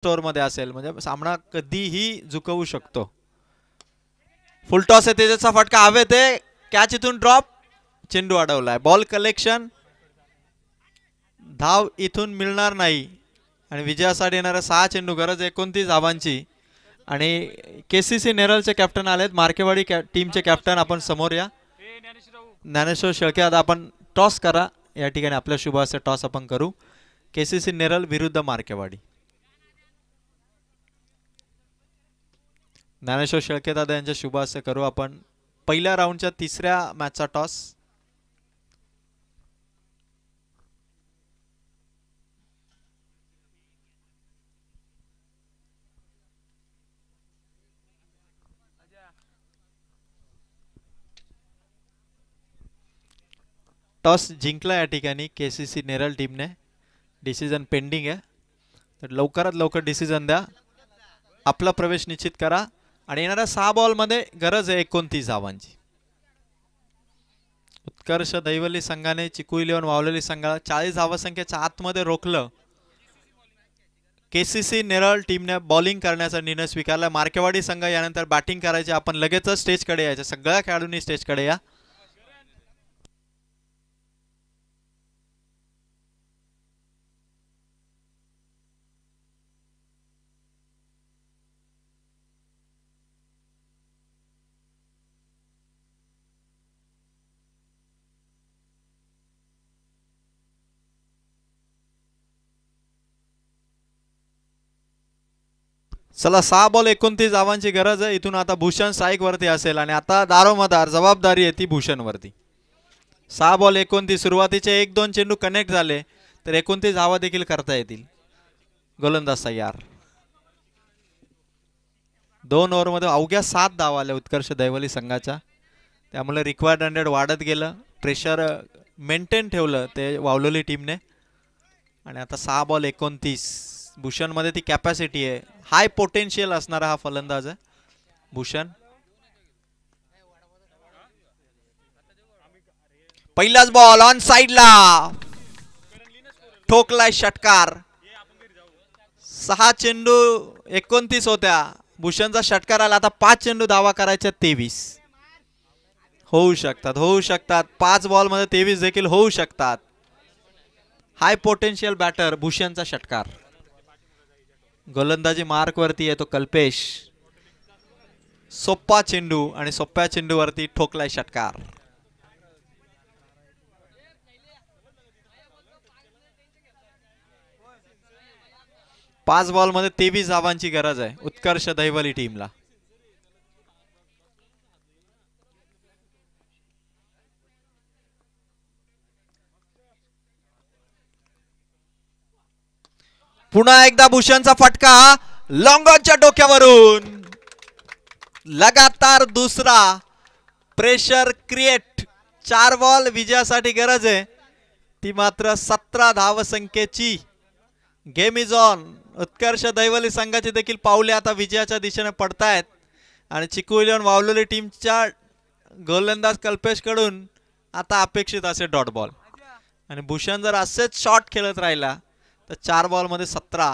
Store मध्ये असेल म्हणजे सामना कधीही झुकवू शकतो. फुल टॉस आहे तेजसचा फटका हवेत आहे. कॅच इथून ड्रॉप. चेंडू अडवलाय. Ball collection. धाव इथून मिळणार नाही आणि विजयासाठी येणाऱ्या 6 चेंडू. गरज 29 धावांची. आणि केसीसी नेरळचे कॅप्टन आलेत. मार्केवाडी टीमचे कॅप्टन आपण समोर या. ज्ञानेश्वर शेळके आता आपण टॉस करा. या ठिकाणी आपल्या शुभ असे टॉस आपण करू. केसीसी नेरळ विरुद्ध मार्केवाडी. ज्ञानेश्वर शेळके दादा यांच्या शुभ असे करू आपण पहिल्या राऊंडच्या 3ऱ्या मॅचचा टॉस. टॉस जिंकला या ठिकाणी केसीसी नेरळ टीमने. डिसिजन पेंडिंग आहे तर लवकरात लवकर डिसिजन द्या. आपला प्रवेश निश्चित करा आणि येणाऱ्या 6 बॉलमध्ये गरज आहे 29 धावांची. उत्कर्ष दैवली संघाने चिकू इलेव्हन वावलेली संघाला 40 धावसंख्येच्या आतमध्ये रोखलं. केसीसी नेरळ टीमने बॉलिंग करण्याचा निर्णय स्वीकारला. मार्केवाडी संघ यानंतर बॅटिंग करायचे. आपण लगेचच स्टेजकडे यायचं. सगळ्या खेळाडूंनी स्टेजकडे या. चला 6 बॉल 29 धावांची गरज आहे. इथून आता भूषण स्ट्राईक वरती असेल आणि आता दारोमदार जबाबदारी आहे ती भूषण वरती. 6 बॉल 29. सुरुवातीचे 1-2 चेंडू कनेक्ट झाले तर 29 धावा देखील करता येतील. गोलंदाज तयार. 2 ओव्हरमध्ये अवघ्या 7 धावा आल्या उत्कर्ष दैवली संघाच्या. त्यामुळे रिक्वायर्ड 100 वाढत गेलं. प्रेशर मेंटेन ठेवलं ते वावलोली टीमने. आणि आता 6 बॉल 29. भूषण मध्ये ती कॅपॅसिटी आहे. हाय पोटेन्शियल असणारा हा फलंदाज आहे भूषण. पहिलाच बॉल ऑन साइडला ठोकलाय षटकार. 6 चेंडू 29 होत्या. भूषणचा षटकार आला. आता 5 चेंडू धावा करायच्या 23 होऊ शकतात. 5 बॉल मध्ये 23 देखील होऊ शकतात. हाय पोटेन्शियल बॅटर भूषणचा षटकार. गोलंदाजी मार्क वरती येतो कल्पेश. सोप्पा चेंडू आणि सोप्या चेंडूवरती ठोकलाय षटकार. पाच बॉल मध्ये 23 धावांची गरज आहे उत्कर्ष दैवली टीमला. पुन्हा एकदा भूषणचा फटका लॉंगॉनच्या डोक्यावरून. लगातार दुसरा प्रेशर क्रिएट. 4 बॉल विजयासाठी गरज आहे ती मात्र 17 धावसंख्येची. Game is on. Utkarsh Daivali संघाची देखील पावले आता विजयाच्या दिशेने पडतायत आणि चिकू इलेव्हन वावलेली टीमच्या गोलंदाज कल्पेश कडून आता अपेक्षित असे डॉट बॉल. आणि भूषण जर असेच शॉट खेळत राहिला तर 4 बॉल मध्ये 17